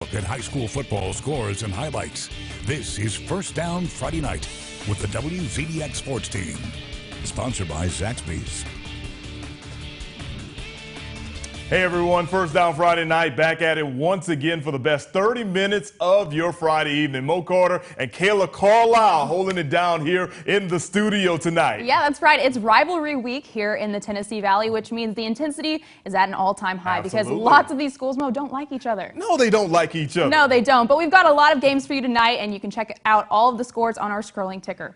Look at high school football scores and highlights. This is First Down Friday Night with the WZDX Sports Team. Sponsored by Zaxby's. Hey everyone, First Down Friday Night, back at it once again for the best 30 minutes of your Friday evening. Mo Carter and Kayla Carlisle holding it down here in the studio tonight. Yeah, that's right. It's rivalry week here in the Tennessee Valley, which means the intensity is at an all-time high. Absolutely. Because lots of these schools, Mo, don't like each other. No, they don't like each other. No, they don't. But we've got a lot of games for you tonight, and you can check out all of the scores on our scrolling ticker.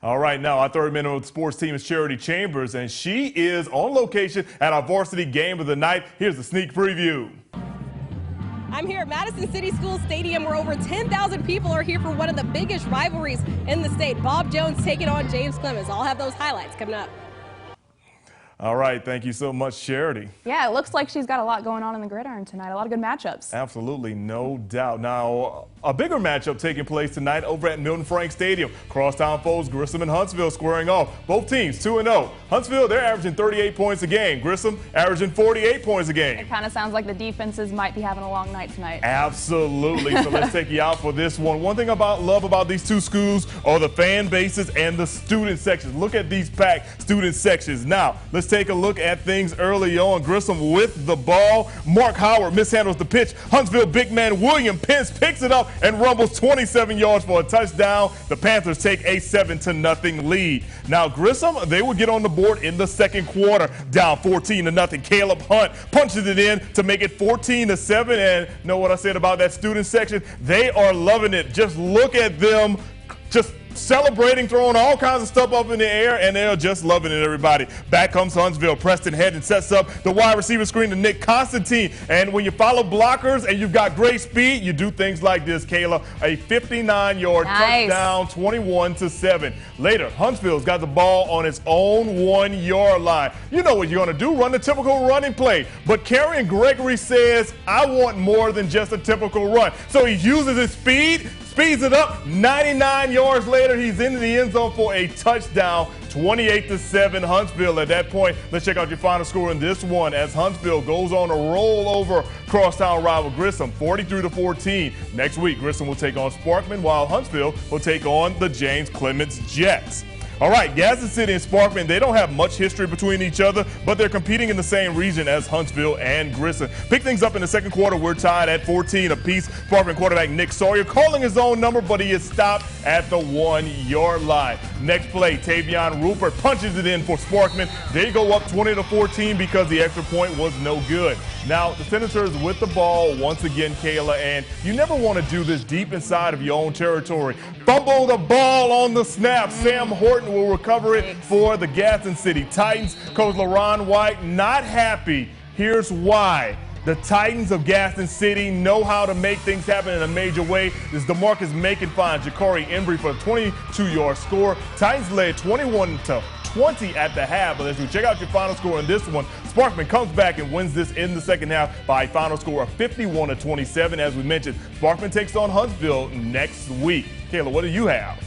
All right, now our third minute with sports team is Charity Chambers, and she is on location at our varsity game of the night. Here's a sneak preview. I'm here at Madison City School Stadium where over 10,000 people are here for one of the biggest rivalries in the state. Bob Jones taking on James Clemens. I'll have those highlights coming up. All right, thank you so much, Charity. Yeah, it looks like she's got a lot going on in the gridiron tonight. A lot of good matchups. Absolutely, no doubt. Now, a bigger matchup taking place tonight over at Milton Frank Stadium. Crosstown foes Grissom and Huntsville squaring off. Both teams 2-0. Huntsville, they're averaging 38 points a game. Grissom averaging 48 points a game. It kind of sounds like the defenses might be having a long night tonight. Absolutely. So let's take you out for this one. One thing love about these two schools are the fan bases and the student sections. Look at these packed student sections. Now, let's take a look at things early on. Grissom with the ball. Mark Howard mishandles the pitch. Huntsville big man William Pence picks it up and rumbles 27 yards for a touchdown. The Panthers take a 7-0 lead. Now Grissom, they will get on the board in the second quarter, down 14-0. Caleb Hunt punches it in to make it 14-7. And you know what I said about that student section? They are loving it. Just look at them, just celebrating, throwing all kinds of stuff up in the air, and they're just loving it, everybody. Back comes Huntsville. Preston Hedden sets up the wide receiver screen to Nick Constantine. And when you follow blockers and you've got great speed, you do things like this, Kayla. A 59-yard touchdown, 21-7. Later, Huntsville's got the ball on its own 1-yard line. You know what you're going to do, run the typical running play. But Kerrion Gregory says, I want more than just a typical run. So he uses his speed, speeds it up. 99 yards later, he's into the end zone for a touchdown. 28-7 Huntsville. At that point, let's check out your final score in this one as Huntsville goes on a roll over crosstown rival Grissom, 43-14. Next week, Grissom will take on Sparkman, while Huntsville will take on the James Clemens Jets. All right, Gadsden City and Sparkman, they don't have much history between each other, but they're competing in the same region as Huntsville and Grissom. Pick things up in the second quarter. We're tied at 14 apiece. Sparkman quarterback Nick Sawyer calling his own number, but he is stopped at the 1-yard line. Next play, Tavion Rupert punches it in for Sparkman. They go up 20-14 because the extra point was no good. Now, the Senators with the ball once again, Kayla, and you never want to do this deep inside of your own territory. Fumble the ball on the snap. Sam Horton will recover it for the Gadsden City Titans. Coach LaRon White not happy. Here's why. The Titans of Gadsden City know how to make things happen in a major way. This DeMarcus Macon finds Ja'Cory Embry for a 22-yard score. Titans led 21-20 at the half. But as we check out your final score in this one, Sparkman comes back and wins this in the second half by a final score of 51-27. As we mentioned, Sparkman takes on Huntsville next week. Kayla, what do you have?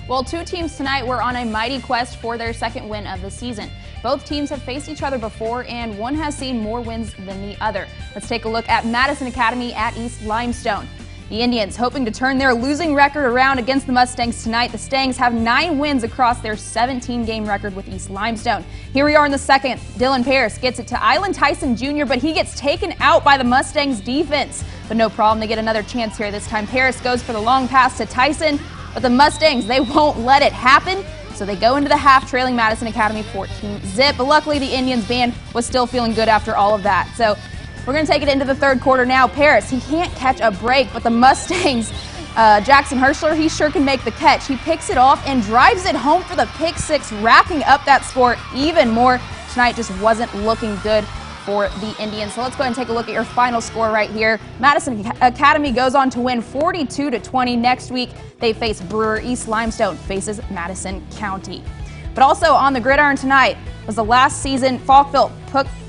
Well, two teams tonight were on a mighty quest for their second win of the season. Both teams have faced each other before, and one has seen more wins than the other. Let's take a look at Madison Academy at East Limestone. The Indians hoping to turn their losing record around against the Mustangs tonight. The Stangs have 9 wins across their 17-game record with East Limestone. Here we are in the second. Dylan Paris gets it to Island Tyson Jr., but he gets taken out by the Mustangs defense. But no problem, they get another chance here. This time Paris goes for the long pass to Tyson, but the Mustangs, they won't let it happen. So they go into the half trailing Madison Academy 14-0. But luckily the Indians band was still feeling good after all of that. So we're going to take it into the third quarter now. Paris, he can't catch a break, but the Mustangs, Jackson Herschler, he sure can make the catch. He picks it off and drives it home for the pick six, racking up that score even more. Tonight just wasn't looking good for the Indians. So let's go ahead and take a look at your final score right here. Madison Academy goes on to win 42-20. Next week, they face Brewer. East Limestone faces Madison County. But also on the gridiron tonight was the last season Falkville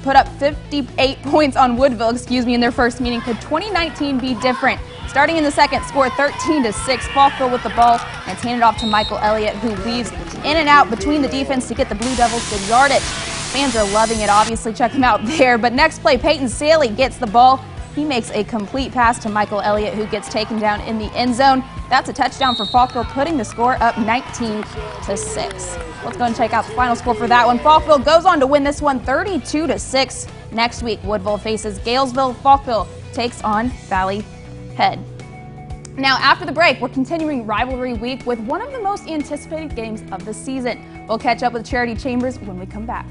put up 58 points on Woodville, in their first meeting. Could 2019 be different? Starting in the second, score 13-6. Falkville with the ball, and it's handed off to Michael Elliott, who weaves in and out between the defense to get the Blue Devils good yardage. Fans are loving it, obviously. Check them out there. But next play, Peyton Saley gets the ball, He makes a complete pass to Michael Elliott, who gets taken down in the end zone. That's a touchdown for Falkville, putting the score up 19-6. Let's go and check out the final score for that one. Falkville goes on to win this one 32-6. Next week, Woodville faces Galesville. Falkville takes on Valley Head. Now, after the break, we're continuing rivalry week with one of the most anticipated games of the season. We'll catch up with Charity Chambers when we come back.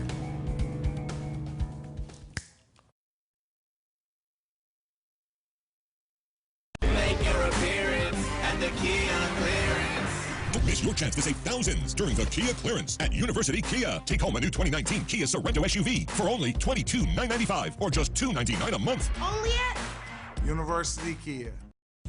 Don't miss your chance to save thousands during the Kia clearance at University Kia. Take home a new 2019 Kia Sorento SUV for only $22,995 or just $299 a month. Only at University Kia.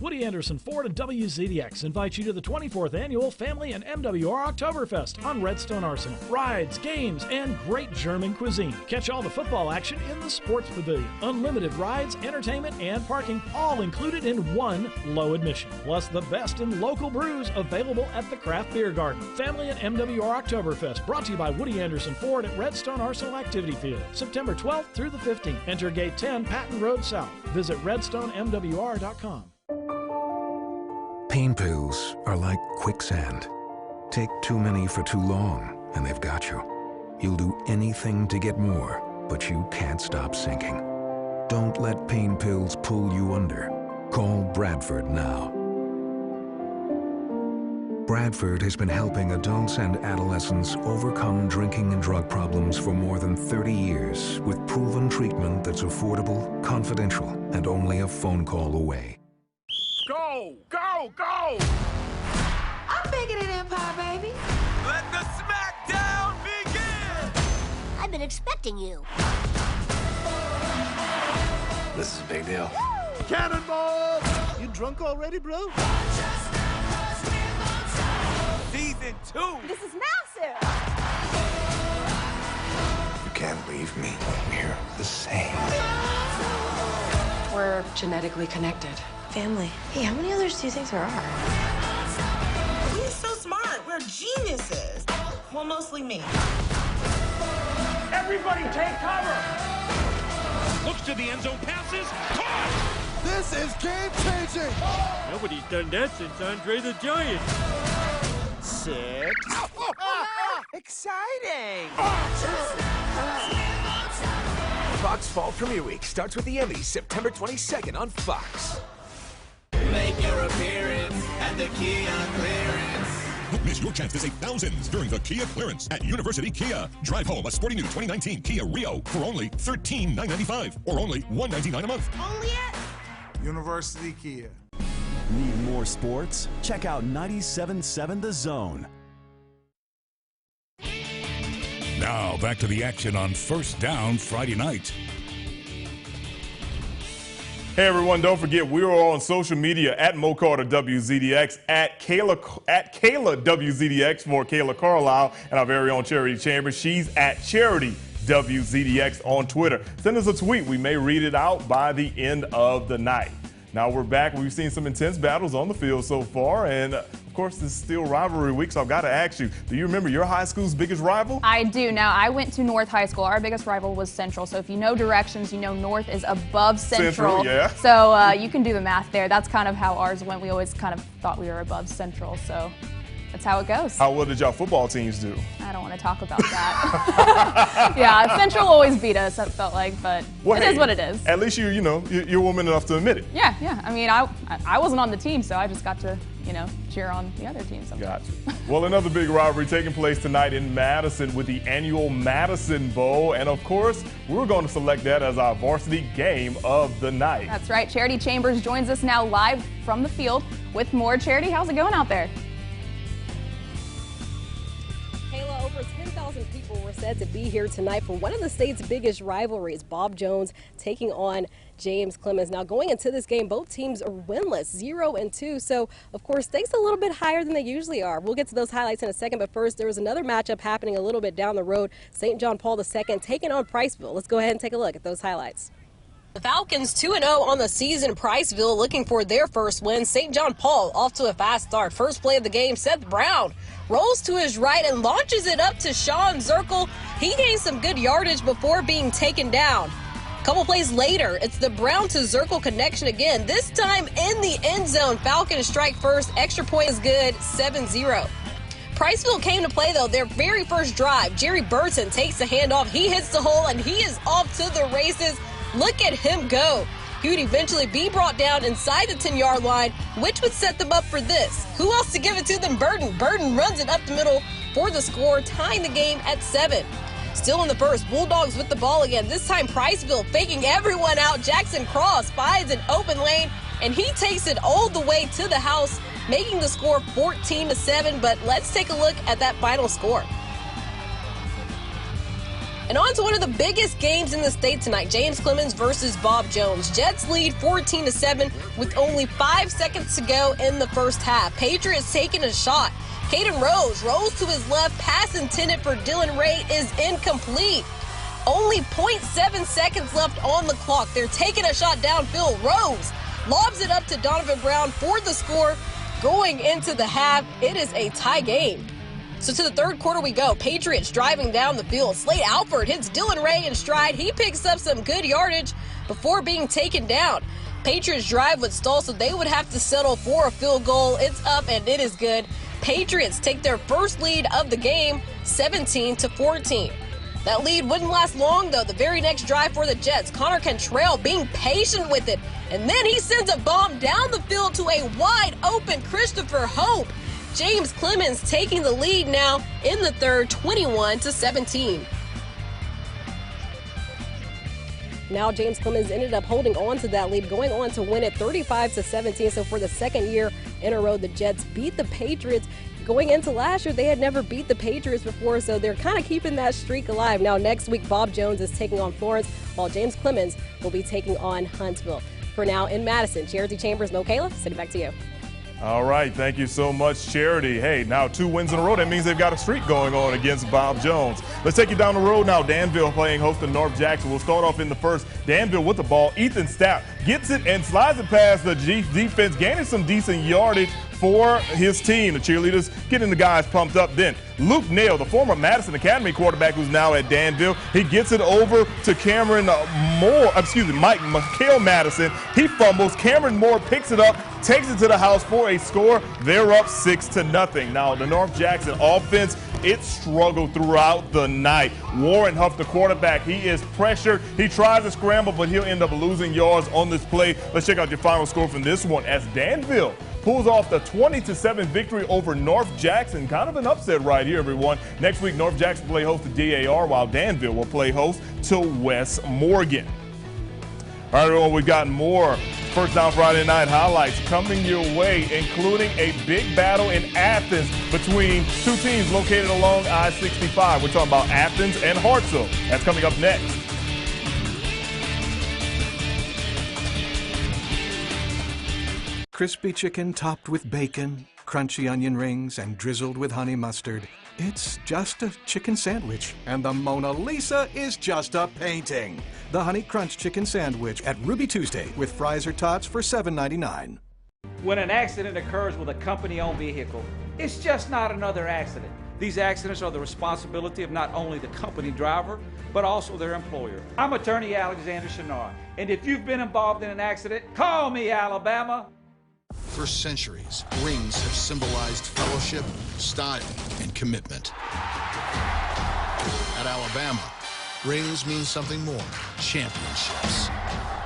Woody Anderson Ford and WZDX invite you to the 24th Annual Family and MWR Oktoberfest on Redstone Arsenal. Rides, games, and great German cuisine. Catch all the football action in the Sports Pavilion. Unlimited rides, entertainment, and parking, all included in one low admission. Plus the best in local brews available at the Craft Beer Garden. Family and MWR Oktoberfest brought to you by Woody Anderson Ford at Redstone Arsenal Activity Field. September 12th through the 15th. Enter Gate 10, Patton Road South. Visit redstonemwr.com. Pain pills are like quicksand. Take too many for too long, and they've got you. You'll do anything to get more, but you can't stop sinking. Don't let pain pills pull you under. Call Bradford now. Bradford has been helping adults and adolescents overcome drinking and drug problems for more than 30 years with proven treatment that's affordable, confidential, and only a phone call away. Go, go, go! I'm bigger than Empire, baby. Let the smackdown begin! I've been expecting you. This is a big deal. Cannonball! You drunk already, bro? Season 2! This is massive. You can't leave me. We're the same. We're genetically connected. Family. Hey, how many others do you think there are? We're so smart. We're geniuses. Well, mostly me. Everybody take cover! Looks to the end zone, passes, caught! This is game-changing! Nobody's done that since Andre the Giant. 6. Exciting! Fox Fall Premiere Week starts with the Emmys September 22nd on Fox. Make your appearance at the Kia clearance. Don't miss your chance to save thousands during the Kia clearance at University Kia. Drive home a sporty new 2019 Kia Rio for only $13,995 or only $199 a month. Only at University Kia. Need more sports? Check out 97.7 The Zone. Now back to the action on First Down Friday night. Hey everyone, don't forget we're on social media at Mo Carter WZDX, at Kayla WZDX for Kayla Carlisle, and our very own Charity Chambers. She's at Charity WZDX on Twitter. Send us a tweet. We may read it out by the end of the night. Now we're back. We've seen some intense battles on the field so far, and of course, this is still rivalry week, so I've got to ask you, do you remember your high school's biggest rival? I do. Now, I went to North High School. Our biggest rival was Central, so if you know directions, you know North is above Central. Yeah. So you can do the math there. That's kind of how ours went. We always kind of thought we were above Central, so that's how it goes. How well did y'all football teams do? I don't want to talk about that. Yeah, Central always beat us, it felt like, but it is what it is. At least you're woman enough to admit it. Yeah. I mean, I wasn't on the team, so I just got to, cheer on the other team sometimes. Gotcha. Well, another big rivalry taking place tonight in Madison with the annual Madison Bowl, and of course, we're going to select that as our varsity game of the night. That's right. Charity Chambers joins us now live from the field with more. Charity, how's it going out there? Over 10,000 people were said to be here tonight for one of the state's biggest rivalries, Bob Jones taking on James Clemens. Now, going into this game, both teams are winless, 0-2. So, of course, stakes a little bit higher than they usually are. We'll get to those highlights in a second, but first, there was another matchup happening a little bit down the road. St. John Paul II taking on Priceville. Let's go ahead and take a look at those highlights. The Falcons 2-0 on the season. Priceville looking for their first win. St. John Paul off to a fast start. First play of the game, Sept Brown rolls to his right and launches it up to Sean Zirkle. He gains some good yardage before being taken down. Couple plays later, it's the Brown to Zirkle connection again, this time in the end zone. Falcons strike first, extra point is good, 7-0. Priceville came to play, though, their very first drive. Jerry Burton takes the handoff, he hits the hole, and he is off to the races. Look at him go. He would eventually be brought down inside the 10-yard line, which would set them up for this. Who else to give it to than Burton? Burton runs it up the middle for the score, tying the game at 7. Still in the first, Bulldogs with the ball again. This time Priceville faking everyone out. Jackson Cross finds an open lane, and he takes it all the way to the house, making the score 14-7. But let's take a look at that final score. And on to one of the biggest games in the state tonight, James Clemens versus Bob Jones. Jets lead 14-7 with only 5 seconds to go in the first half. Patriots taking a shot. Caden rolls to his left. Pass intended for Dylan Ray is incomplete. Only 0.7 seconds left on the clock. They're taking a shot downfield. Rose lobs it up to Donovan Brown for the score. Going into the half, it is a tie game. So to the third quarter we go. Patriots driving down the field. Slade Alford hits Dylan Ray in stride. He picks up some good yardage before being taken down. Patriots drive would stall, so they would have to settle for a field goal. It's up and it is good. Patriots take their first lead of the game, 17-14. That lead wouldn't last long, though. The very next drive for the Jets, Connor Cantrell being patient with it, and then he sends a bomb down the field to a wide-open Christopher Hope. James Clemens taking the lead now in the third, 21-17. Now James Clemens ended up holding on to that lead, going on to win it 35-17. So for the second year in a row, the Jets beat the Patriots. Going into last year, they had never beat the Patriots before, so they're kind of keeping that streak alive. Now next week, Bob Jones is taking on Florence, while James Clemens will be taking on Huntsville. For now, in Madison, Charity Chambers, Mo Kayla, send it back to you. All right, thank you so much, Charity. Hey, now 2 wins in a row. That means they've got a streak going on against Bob Jones. Let's take you down the road now. Danville playing host to North Jackson. We'll start off in the first. Danville with the ball. Ethan Stapp gets it and slides it past the defense, gaining some decent yardage for his team. The cheerleaders getting the guys pumped up. Then Luke Nail, the former Madison Academy quarterback who's now at Danville, he gets it over to Mike Madison. He fumbles. Cameron Moore picks it up, takes it to the house for a score. They're up 6-0. Now the North Jackson offense, it struggled throughout the night. Warren Huff, the quarterback, he is pressured. He tries to scramble, but he'll end up losing yards on this play. Let's check out your final score from this one as Danville pulls off the 20-7 victory over North Jackson. Kind of an upset right here, everyone. Next week, North Jackson play host to DAR, while Danville will play host to West Morgan. All right, everyone, we've got more First Down Friday Night highlights coming your way, including a big battle in Athens between 2 teams located along I-65. We're talking about Athens and Hartselle. That's coming up next. Crispy chicken topped with bacon, crunchy onion rings, and drizzled with honey mustard. It's just a chicken sandwich, and the Mona Lisa is just a painting. The Honey Crunch Chicken Sandwich at Ruby Tuesday with fries or tots for $7.99. When an accident occurs with a company-owned vehicle, it's just not another accident. These accidents are the responsibility of not only the company driver, but also their employer. I'm attorney Alexander Shinar, and if you've been involved in an accident, call me, Alabama. For centuries, rings have symbolized fellowship, style, and commitment. At Alabama, rings mean something more. Championships.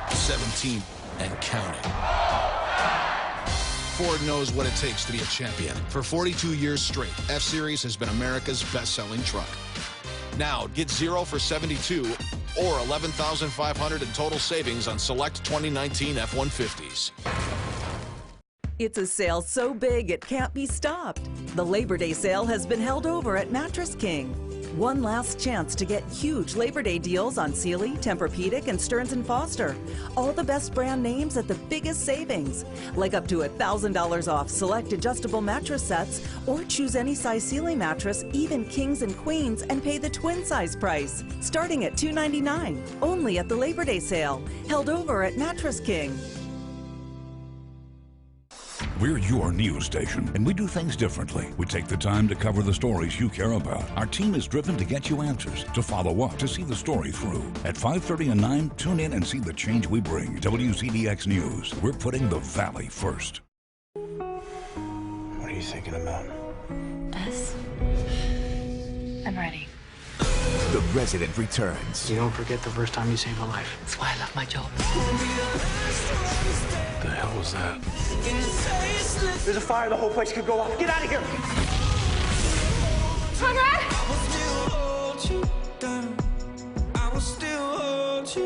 17 and counting. Ford knows what it takes to be a champion. For 42 years straight, F-Series has been America's best-selling truck. Now, get 0 for 72 or $11,500 in total savings on select 2019 F-150s. It's a sale so big it can't be stopped. The Labor Day sale has been held over at Mattress King. One last chance to get huge Labor Day deals on Sealy, Tempur-Pedic, and Stearns & Foster. All the best brand names at the biggest savings. Like up to $1,000 off select adjustable mattress sets, or choose any size Sealy mattress, even kings and queens, and pay the twin size price. Starting at $299. Only at the Labor Day sale. Held over at Mattress King. We're your news station, and we do things differently. We take the time to cover the stories you care about. Our team is driven to get you answers, to follow up, to see the story through. At 5:30 and 9, tune in and see the change we bring. WZDX News. We're putting the Valley first. What are you thinking about? Us. I'm ready. The Resident returns. You don't forget the first time you saved my life. That's why I left my job. What the hell was that? There's a fire, the whole place could go off. Get out of here!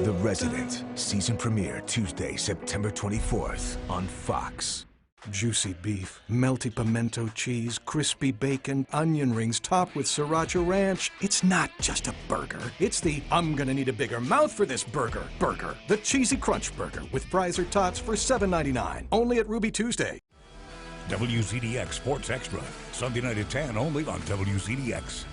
The Resident, season premiere Tuesday, September 24th on Fox. Juicy beef, melty pimento cheese, crispy bacon, onion rings topped with sriracha ranch. It's not just a burger. It's the I'm gonna need a bigger mouth for this burger. The Cheesy Crunch Burger with fries or tots for $7.99. Only at Ruby Tuesday. WZDX Sports Extra. Sunday night at 10, only on WZDX.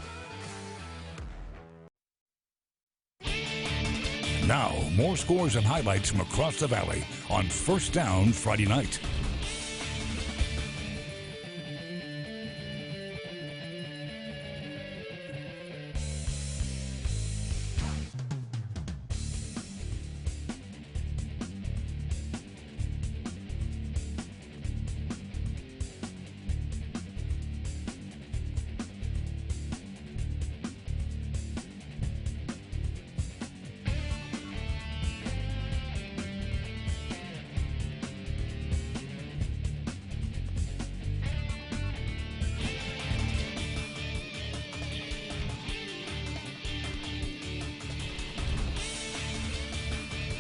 Now, more scores and highlights from across the Valley on First Down Friday night.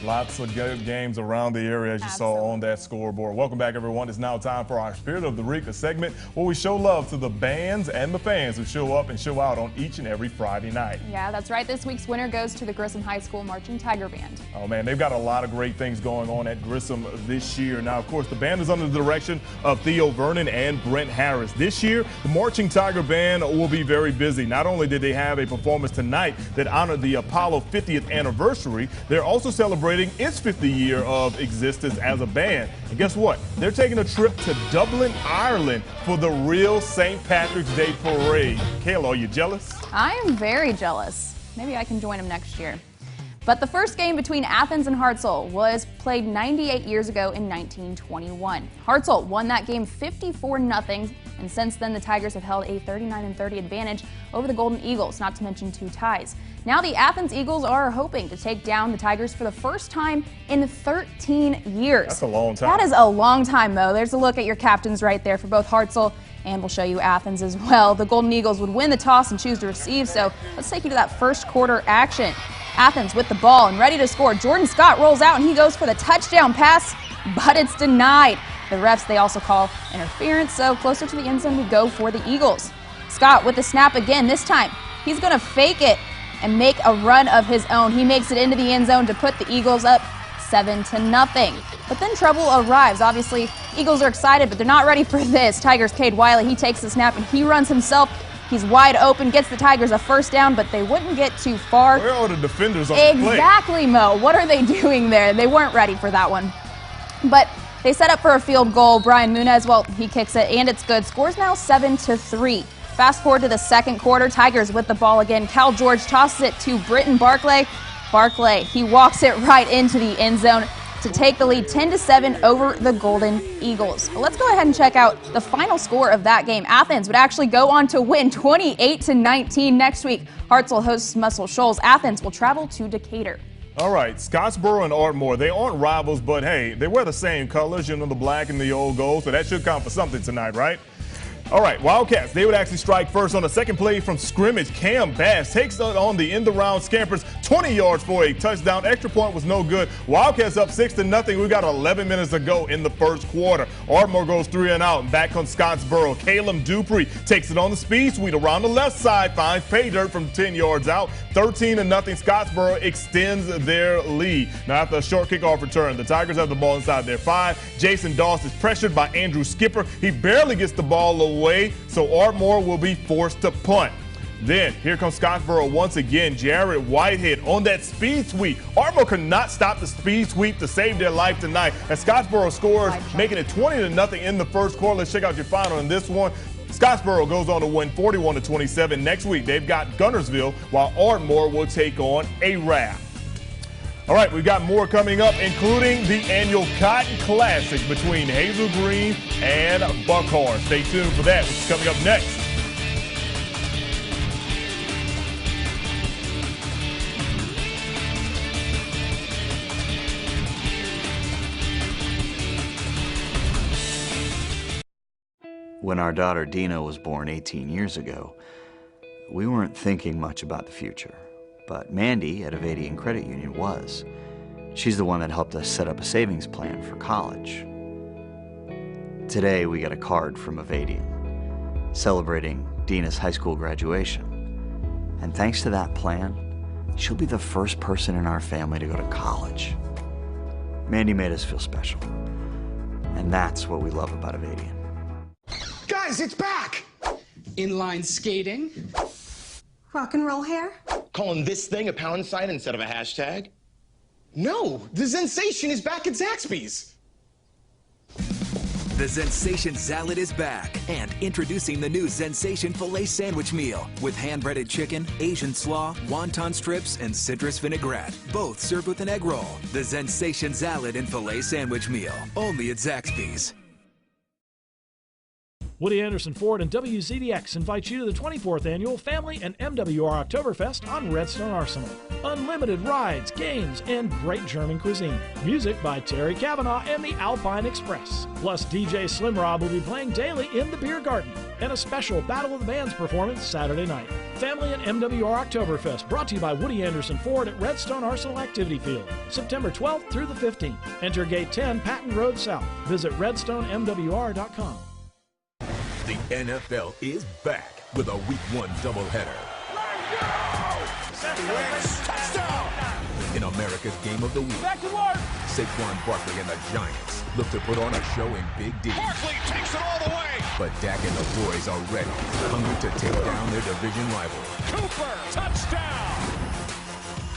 Lots of good games around the area, as you saw on that scoreboard. Welcome back, everyone. It's now time for our Spirit of the Week, the segment where we show love to the bands and the fans who show up and show out on each and every Friday night. Yeah, that's right. This week's winner goes to the Grissom High School Marching Tiger Band. Oh, man, they've got a lot of great things going on at Grissom this year. Now, of course, the band is under the direction of Theo Vernon and Brent Harris. This year, the Marching Tiger Band will be very busy. Not only did they have a performance tonight that honored the Apollo 50th anniversary, they're also celebrating its 50th year of existence as a band. And guess what? They're taking a trip to Dublin, Ireland for the real St. Patrick's Day Parade. Kayla, are you jealous? I am very jealous. Maybe I can join them next year. But the first game between Athens and Hartselle was played 98 years ago in 1921. Hartselle won that game 54-0, and since then the Tigers have held a 39-30 advantage over the Golden Eagles, not to mention 2 ties. Now the Athens Eagles are hoping to take down the Tigers for the first time in 13 years. That's a long time. That is a long time, Mo. There's a look at your captains right there for both Hartselle and we'll show you Athens as well. The Golden Eagles would win the toss and choose to receive, so let's take you to that first quarter action. Athens with the ball and ready to score. Jordan Scott rolls out and he goes for the touchdown pass, but it's denied. The refs, they also call interference, so closer to the end zone we go for the Eagles. Scott with the snap again. This time he's going to fake it and make a run of his own. He makes it into the end zone to put the Eagles up 7-0. But then trouble arrives. Obviously, Eagles are excited, but they're not ready for this. Tigers' Cade Wiley, he takes the snap and he runs himself. He's wide open, gets the Tigers a first down, but they wouldn't get too far. Where are the defenders on the play? Exactly, Mo. What are they doing there? They weren't ready for that one. But they set up for a field goal. Brian Munez, well, he kicks it, and it's good. Scores now 7-3. Fast forward to the second quarter. Tigers with the ball again. Cal George tosses it to Britton Barclay. Barclay, he walks it right into the end zone to take the lead 10-7 over the Golden Eagles. But let's go ahead and check out the final score of that game. Athens would actually go on to win 28-19 next week. Hartselle hosts Muscle Shoals. Athens will travel to Decatur. All right, Scottsboro and Ardmore, they aren't rivals, but hey, they wear the same colors, you know, the black and the old gold, so that should count for something tonight, right? All right, Wildcats, they would actually strike first on the second play from scrimmage. Cam Bass takes on the end-around Scampers, 20 yards for a touchdown. Extra point was no good. Wildcats up 6-0. We got 11 minutes to go in the first quarter. Ardmore goes 3 and out, and back on Scottsboro. Caleb Dupree takes it on the speed sweep around the left side, finds pay dirt from 10 yards out. 13-0. Scottsboro extends their lead. Now after a short kickoff return, the Tigers have the ball inside their 5. Jason Doss is pressured by Andrew Skipper. He barely gets the ball away, so Ardmore will be forced to punt. Then here comes Scottsboro once again. Jared Whitehead on that speed sweep. Ardmore could not stop the speed sweep to save their life tonight as Scottsboro scores, making it 20-0 in the first quarter. Let's check out your final in this one. Scottsboro goes on to win 41-27. Next week, they've got Guntersville, while Ardmore will take on Arab. All right, we've got more coming up, including the annual Cotton Classic between Hazel Green and Buckhorn. Stay tuned for that, which is coming up next. When our daughter Dina was born 18 years ago, we weren't thinking much about the future. But Mandy at Avadian Credit Union was. She's the one that helped us set up a savings plan for college. Today we got a card from Avadian celebrating Dina's high school graduation. And thanks to that plan, she'll be the first person in our family to go to college. Mandy made us feel special. And that's what we love about Avadian. Guys, it's back! Inline skating. Rock and roll hair? Calling this thing a pound sign instead of a hashtag? No, the Zensation is back at Zaxby's. The Zensation Salad is back, and introducing the new Zensation Filet Sandwich Meal with hand-breaded chicken, Asian slaw, wonton strips, and citrus vinaigrette, both served with an egg roll. The Zensation Salad and Filet Sandwich Meal, only at Zaxby's. Woody Anderson Ford and WZDX invite you to the 24th Annual Family and MWR Oktoberfest on Redstone Arsenal. Unlimited rides, games, and great German cuisine. Music by Terry Cavanaugh and the Alpine Express. Plus, DJ Slim Rob will be playing daily in the beer garden. And a special Battle of the Bands performance Saturday night. Family and MWR Oktoberfest brought to you by Woody Anderson Ford at Redstone Arsenal Activity Field, September 12th through the 15th. Enter Gate 10, Patton Road South. Visit redstonemwr.com. The NFL is back with a Week 1 doubleheader. Touchdown! In America's Game of the Week, Back to work! Saquon Barkley and the Giants look to put on a show in Big D. Barkley takes it all the way! But Dak and the boys are ready, hungry to take down their division rival. Cooper, touchdown!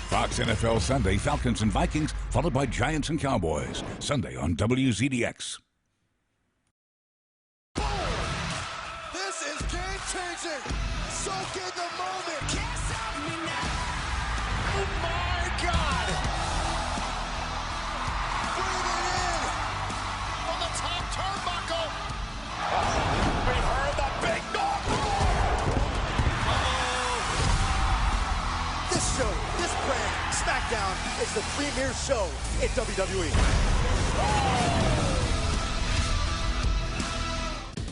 Fox NFL Sunday, Falcons and Vikings, followed by Giants and Cowboys. Sunday on WZDX. Soak in the moment. Can't stop me now. Oh my God. Breathe it in. On the top turnbuckle. We heard the big knock. This show, this brand, SmackDown, is the premier show in WWE.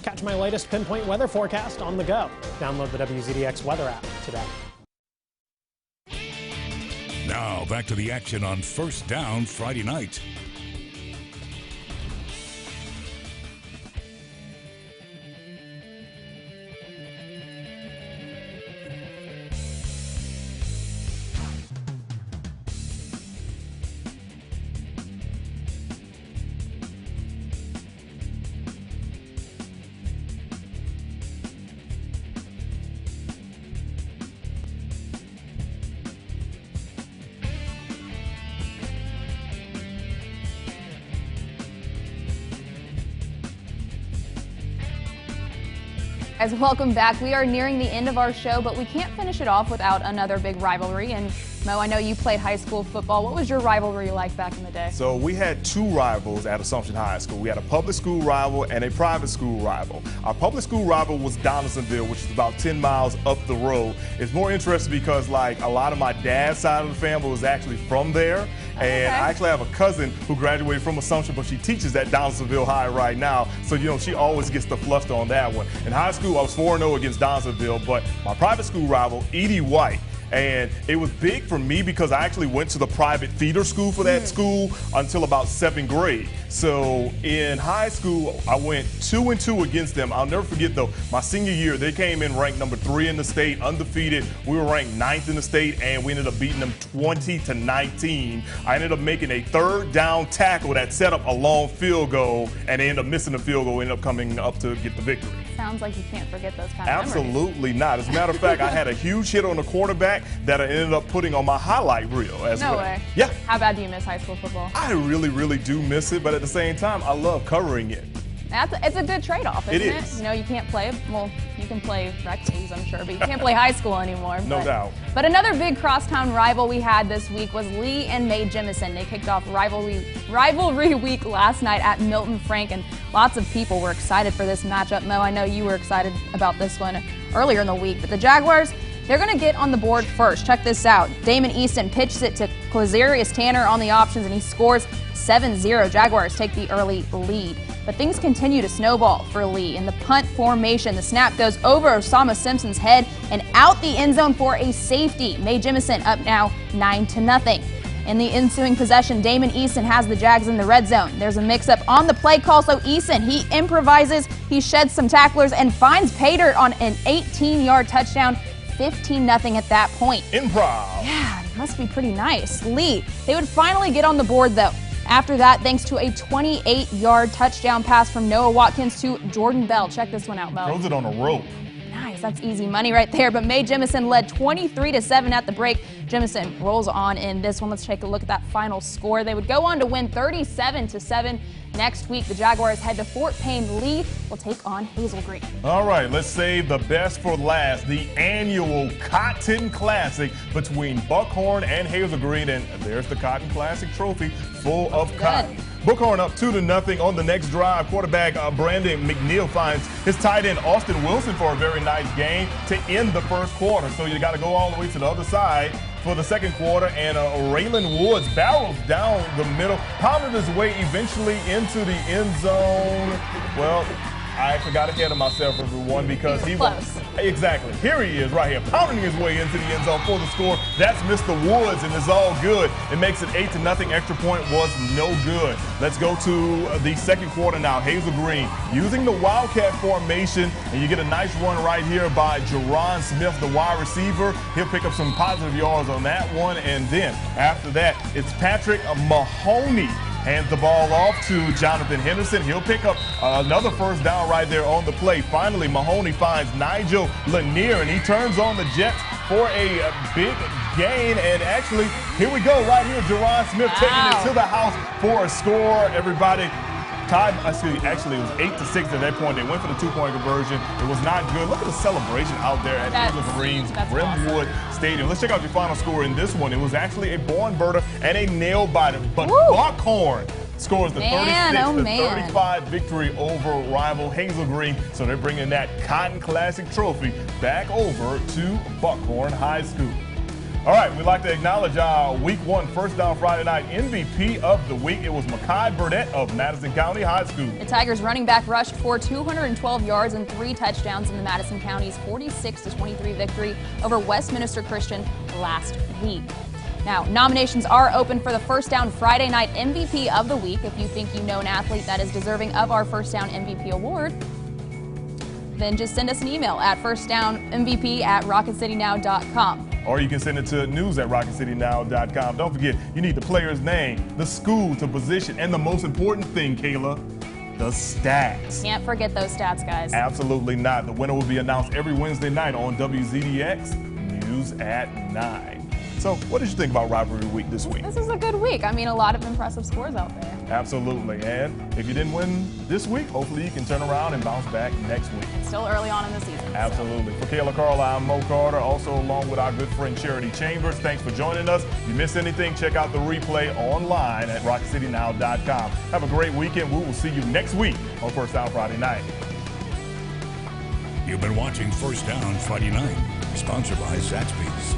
Catch my latest pinpoint weather forecast on the go. Download the WZDX weather app today. Now back to the action on First Down Friday night. Guys, welcome back. We are nearing the end of our show, but we can't finish it off without another big rivalry. And Mo, I know you played high school football. What was your rivalry like back in the day? So we had two rivals at Assumption High School. We had a public school rival and a private school rival. Our public school rival was Donaldsonville, which is about 10 miles up the road. It's more interesting because like a lot of my dad's side of the family was actually from there. And I actually have a cousin who graduated from Assumption, but she teaches at Donaldsonville High right now. So, you know, she always gets the fluster on that one. In high school, I was 4-0 against Donaldsonville, but my private school rival, Edie White, And it was big for me because I actually went to the private feeder school for that school until about 7th grade. So in high school, I went 2-2 against them. I'll never forget, though, my senior year, they came in ranked number 3 in the state, undefeated. We were ranked 9th in the state, and we ended up beating them 20-19. I ended up making a 3rd down tackle that set up a long field goal, and they ended up missing the field goal, ended up coming up to get the victory. Sounds like you can't forget those kind of memories. Absolutely not. As a matter of fact, I had a huge hit on the quarterback that I ended up putting on my highlight reel as well. No way. Yeah. How bad do you miss high school football? I really, really do miss it, but at the same time, I love covering it. It's a good trade-off, isn't it? You know, you can't play, well, you can play rec teams, I'm sure, but you can't play high school anymore. No doubt. But another big crosstown rival we had this week was Lee and Mae Jemison. They kicked off rivalry week last night at Milton Frank, and lots of people were excited for this matchup. Mo, I know you were excited about this one earlier in the week, but the Jaguars, they're going to get on the board first. Check this out. Damon Easton pitches it to Quazarius Tanner on the options, and he scores 7-0. Jaguars take the early lead. But things continue to snowball for Lee. In the punt formation, the snap goes over Osama Simpson's head and out the end zone for a safety. Mae Jemison up now 9-0. In the ensuing possession, Damon Easton has the Jags in the red zone. There's a mix-up on the play call, so Easton, he improvises, he sheds some tacklers, and finds pay dirt on an 18-yard touchdown. 15-0 at that point. Improv. Yeah, must be pretty nice. Lee, they would finally get on the board, though. After that, thanks to a 28-yard touchdown pass from Noah Watkins to Jordan Bell. Check this one out, Mo. Throws it on a rope. Nice, that's easy money right there. But Mae Jemison led 23-7 at the break. Jemison rolls on in this one. Let's take a look at that final score. They would go on to win 37-7. Next week, the Jaguars head to Fort Payne. Lee will take on Hazel Green. All right, let's save the best for last. The annual Cotton Classic between Buckhorn and Hazel Green. And there's the Cotton Classic trophy full of cotton. Buckhorn up 2-0 on the next drive. Quarterback Brandon McNeil finds his tight end Austin Wilson for a very nice game to end the first quarter. So you got to go all the way to the other side for the second quarter, and Raylan Woods barrels down the middle, pounded his way eventually into the end zone. Well, I actually got ahead of myself, everyone, because he was exactly here. He is right here, pounding his way into the end zone for the score. That's Mr. Woods, and it's all good. It makes it 8-0. Extra point was no good. Let's go to the second quarter now. Hazel Green using the Wildcat formation, and you get a nice run right here by Jerron Smith, the wide receiver. He'll pick up some positive yards on that one, and then after that, it's Patrick Mahoney. Hands the ball off to Jonathan Henderson. He'll pick up another first down right there on the play. Finally, Mahoney finds Nigel Lanier, and he turns on the Jets for a big gain. And actually, here we go right here. Jerron Smith taking it to the house for a score. Everybody tied, actually it was 8-6 at that point. They went for the 2-point conversion. It was not good. Look at the celebration out there at Hazel Green's Brimwood Stadium. Let's check out your final score in this one. It was actually a barn burner and a nail biter, but Buckhorn scores the 36-35 victory over rival Hazel Green. So they're bringing that Cotton Classic trophy back over to Buckhorn High School. All right, we'd like to acknowledge our Week 1 First Down Friday Night MVP of the week. It was Makai Burnett of Madison County High School. The Tigers running back rushed for 212 yards and 3 touchdowns in the Madison County's 46-23 victory over Westminster Christian last week. Now, nominations are open for the First Down Friday Night MVP of the week. If you think you know an athlete that is deserving of our First Down MVP award, then just send us an email at firstdownmvp@rocketcitynow.com. Or you can send it to news@rocketcitynow.com. Don't forget, you need the player's name, the school, the position, and the most important thing, Kayla, the stats. Can't forget those stats, guys. Absolutely not. The winner will be announced every Wednesday night on WZDX News at 9. So what did you think about Rivalry Week this week? This is a good week. I mean, a lot of impressive scores out there. Absolutely. And if you didn't win this week, hopefully you can turn around and bounce back next week. It's still early on in the season. Absolutely. So. For Kayla Carl, I'm Mo Carter, also along with our good friend Charity Chambers. Thanks for joining us. If you missed anything, check out the replay online at rocketcitynow.com. Have a great weekend. We will see you next week on First Down Friday Night. You've been watching First Down Friday Night, sponsored by Zaxby's.